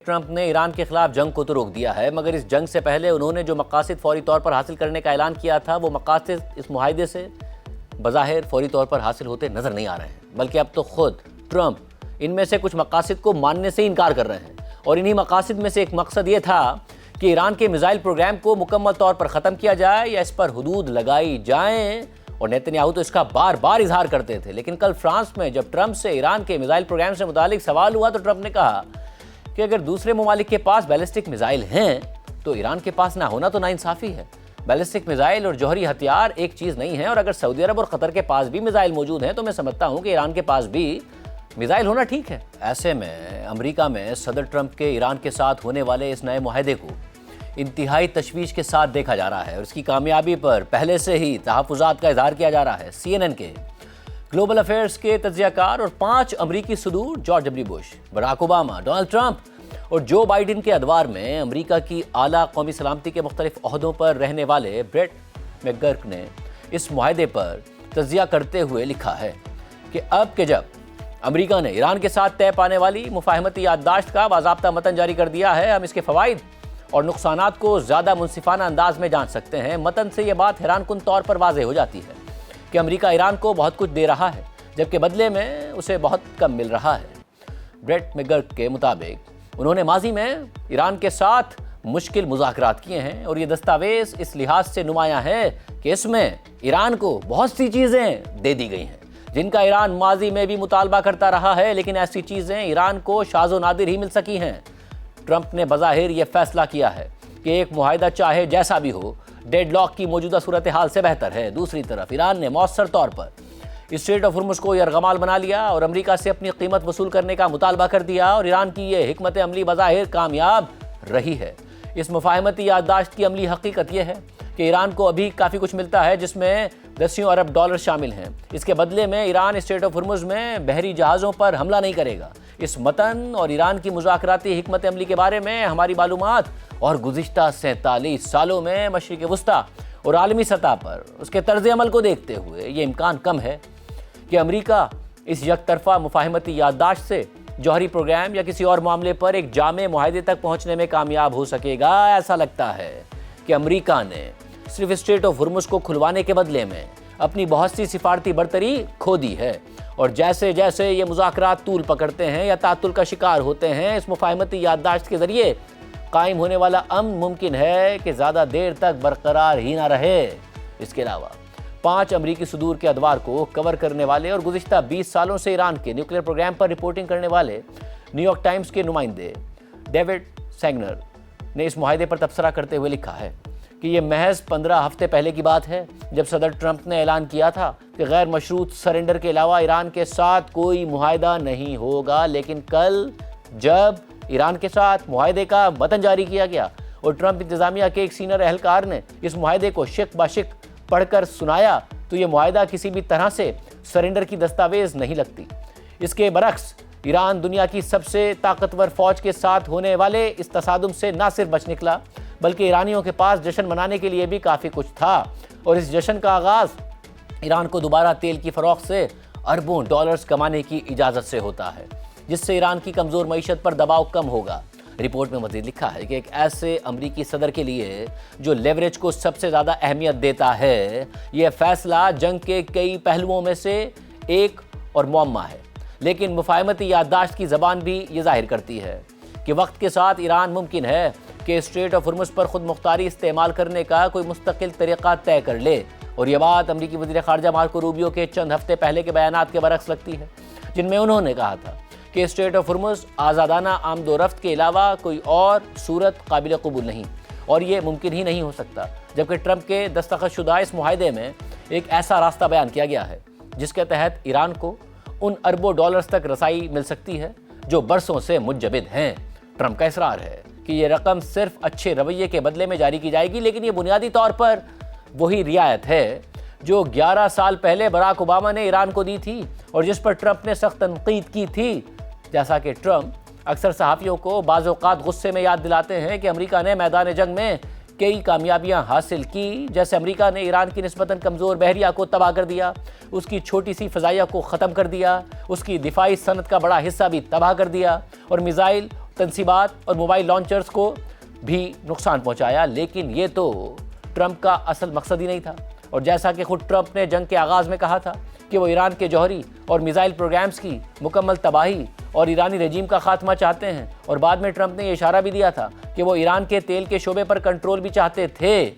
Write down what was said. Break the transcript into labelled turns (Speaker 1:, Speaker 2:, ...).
Speaker 1: Trump نے ایران کے خلاف جنگ کو تو روک دیا ہے، مگر اس جنگ سے پہلے انہوں نے جو مقاصد فوری طور پر حاصل کرنے کا اعلان کیا تھا، وہ مقاصد اس معاہدے سے بظاہر فوری طور پر حاصل ہوتے نظر نہیں آ رہے ہیں، بلکہ اب تو خود ٹرمپ ان میں سے کچھ مقاصد کو ماننے سے انکار کر رہے ہیں۔ اور انہی مقاصد میں سے ایک مقصد یہ تھا کہ ایران کے میزائل پروگرام کو مکمل طور پر ختم کیا جائے یا اس پر حدود لگائی جائیں، اور نیتنیاہو تو اس کا بار بار اظہار کرتے تھے۔ لیکن کل فرانس میں جب ٹرمپ سے ایران کے میزائل پروگرام سے متعلق سوال ہوا تو ٹرمپ نے کہا کہ اگر دوسرے ممالک کے پاس بیلسٹک میزائل ہیں تو ایران کے پاس نہ ہونا تو ناانصافی ہے۔ بیلسٹک میزائل اور جوہری ہتھیار ایک چیز نہیں ہے، اور اگر سعودی عرب اور قطر کے پاس بھی میزائل موجود ہیں تو میں سمجھتا ہوں کہ ایران کے پاس بھی میزائل ہونا ٹھیک ہے۔ ایسے میں امریکہ میں صدر ٹرمپ کے ایران کے ساتھ ہونے والے اس نئے معاہدے کو انتہائی تشویش کے ساتھ دیکھا جا رہا ہے، اور اس کی کامیابی پر پہلے سے ہی تحفظات کا اظہار کیا جا رہا ہے۔ CNN کے گلوبل افیئرز کے تجزیہ کار اور 5 امریکی صدور George W Bush, Barack Obama, Donald Trump اور جو بائیڈن کے ادوار میں امریکہ کی اعلیٰ قومی سلامتی کے مختلف عہدوں پر رہنے والے بریٹ میکگرک نے اس معاہدے پر تجزیہ کرتے ہوئے لکھا ہے کہ اب کہ جب امریکہ نے ایران کے ساتھ طے پانے والی مفاہمتی یادداشت کا باضابطہ متن جاری کر دیا ہے، ہم اس کے فوائد اور نقصانات کو زیادہ منصفانہ انداز میں جان سکتے ہیں۔ متن سے یہ بات حیران کن طور پر واضح ہو جاتی ہے کہ امریکہ ایران کو بہت کچھ دے رہا ہے، جبکہ بدلے میں اسے بہت کم مل رہا ہے۔ بریٹ میکگرک کے مطابق انہوں نے ماضی میں ایران کے ساتھ مشکل مذاکرات کیے ہیں، اور یہ دستاویز اس لحاظ سے نمایاں ہے کہ اس میں ایران کو بہت سی چیزیں دے دی گئی ہیں جن کا ایران ماضی میں بھی مطالبہ کرتا رہا ہے، لیکن ایسی چیزیں ایران کو شاذ و نادر ہی مل سکی ہیں۔ ٹرمپ نے بظاہر یہ فیصلہ کیا ہے کہ ایک معاہدہ چاہے جیسا بھی ہو، ڈیڈ لاک کی موجودہ صورتحال سے بہتر ہے۔ دوسری طرف ایران نے مؤثر طور پر اسٹریٹ آف ہرمز کو یرغمال بنا لیا اور امریکہ سے اپنی قیمت وصول کرنے کا مطالبہ کر دیا، اور ایران کی یہ حکمت عملی بظاہر کامیاب رہی ہے۔ اس مفاہمتی یادداشت کی عملی حقیقت یہ ہے کہ ایران کو ابھی کافی کچھ ملتا ہے، جس میں دسیوں ارب ڈالر شامل ہیں۔ اس کے بدلے میں ایران اسٹریٹ آف ہرمز میں بحری جہازوں پر حملہ نہیں کرے گا۔ اس متن اور ایران کی مذاکراتی حکمت عملی کے بارے میں ہماری معلومات اور گزشتہ 47 سالوں میں مشرق وسطیٰ اور عالمی سطح پر اس کے طرز عمل کو دیکھتے ہوئے یہ امکان کم ہے کہ امریکہ اس یک طرفہ مفاہمتی یادداشت سے جوہری پروگرام یا کسی اور معاملے پر ایک جامع معاہدے تک پہنچنے میں کامیاب ہو سکے گا۔ ایسا لگتا ہے کہ امریکہ نے صرف اسٹریٹ آف ہرمز کو کھلوانے کے بدلے میں اپنی بہت سی سفارتی برتری کھو دی ہے، اور جیسے جیسے یہ مذاکرات طول پکڑتے ہیں یا تعطل کا شکار ہوتے ہیں، اس مفاہمتی یادداشت کے ذریعے قائم ہونے والا امن ممکن ہے کہ زیادہ دیر تک برقرار ہی نہ رہے۔ اس کے علاوہ 5 امریکی صدور کے ادوار کو کور کرنے والے اور گزشتہ 20 سالوں سے ایران کے نیوکلیئر پروگرام پر رپورٹنگ کرنے والے نیو یارک ٹائمز کے نمائندے ڈیوڈ سیگنر نے اس معاہدے پر تبصرہ کرتے ہوئے لکھا ہے کہ یہ محض 15 ہفتے پہلے کی بات ہے جب صدر ٹرمپ نے اعلان کیا تھا کہ غیر مشروط سرنڈر کے علاوہ ایران کے ساتھ کوئی معاہدہ نہیں ہوگا، لیکن کل جب ایران کے ساتھ معاہدے کا متن جاری کیا گیا اور ٹرمپ انتظامیہ کے ایک سینئر اہلکار نے اس معاہدے کو شق بہ شق پڑھ کر سنایا تو یہ معاہدہ کسی بھی طرح سے سرنڈر کی دستاویز نہیں لگتی۔ اس کے برعکس ایران دنیا کی سب سے طاقتور فوج کے ساتھ ہونے والے اس تصادم سے نہ صرف بچ نکلا، بلکہ ایرانیوں کے پاس جشن منانے کے لیے بھی کافی کچھ تھا، اور اس جشن کا آغاز ایران کو دوبارہ تیل کی فروخت سے اربوں ڈالرز کمانے کی اجازت سے ہوتا ہے، جس سے ایران کی کمزور معیشت پر دباؤ کم ہوگا۔ رپورٹ میں مزید لکھا ہے کہ ایک ایسے امریکی صدر کے لیے جو لیوریج کو سب سے زیادہ اہمیت دیتا ہے، یہ فیصلہ جنگ کے کئی پہلوؤں میں سے ایک اور معمہ ہے، لیکن مفاہمتی یادداشت کی زبان بھی یہ ظاہر کرتی ہے کہ وقت کے ساتھ ایران ممکن ہے کہ اسٹریٹ آف ہرمز پر خود مختاری استعمال کرنے کا کوئی مستقل طریقہ طے کر لے، اور یہ بات امریکی وزیر خارجہ مارکو روبیو کے چند ہفتے پہلے کے بیانات کے برعکس لگتی ہے، جن میں انہوں نے کہا تھا کہ اسٹریٹ آف ہرمز آزادانہ آمد و رفت کے علاوہ کوئی اور صورت قابل قبول نہیں، اور یہ ممکن ہی نہیں ہو سکتا، جبکہ ٹرمپ کے دستخط شدہ اس معاہدے میں ایک ایسا راستہ بیان کیا گیا ہے جس کے تحت ایران کو ان اربوں ڈالرز تک رسائی مل سکتی ہے جو برسوں سے متجمد ہیں۔ ٹرمپ کا اصرار ہے کہ یہ رقم صرف اچھے رویے کے بدلے میں جاری کی جائے گی، لیکن یہ بنیادی طور پر وہی رعایت ہے جو 11 سال پہلے براک اوباما نے ایران کو دی تھی اور جس پر ٹرمپ نے سخت تنقید کی تھی۔ جیسا کہ ٹرمپ اکثر صحافیوں کو بعض اوقات غصے میں یاد دلاتے ہیں کہ امریکہ نے میدان جنگ میں کئی کامیابیاں حاصل کی، جیسے امریکہ نے ایران کی نسبتاً کمزور بحریہ کو تباہ کر دیا، اس کی چھوٹی سی فضائیہ کو ختم کر دیا، اس کی دفاعی صنعت کا بڑا حصہ بھی تباہ کر دیا، اور میزائل تنصیبات اور موبائل لانچرز کو بھی نقصان پہنچایا، لیکن یہ تو ٹرمپ کا اصل مقصد ہی نہیں تھا۔ اور جیسا کہ خود ٹرمپ نے جنگ کے آغاز میں کہا تھا کہ وہ ایران کے جوہری اور میزائل پروگرامز کی مکمل تباہی اور ایرانی رجیم کا خاتمہ چاہتے ہیں، اور بعد میں ٹرمپ نے یہ اشارہ بھی دیا تھا کہ وہ ایران کے تیل کے شعبے پر کنٹرول بھی چاہتے تھے۔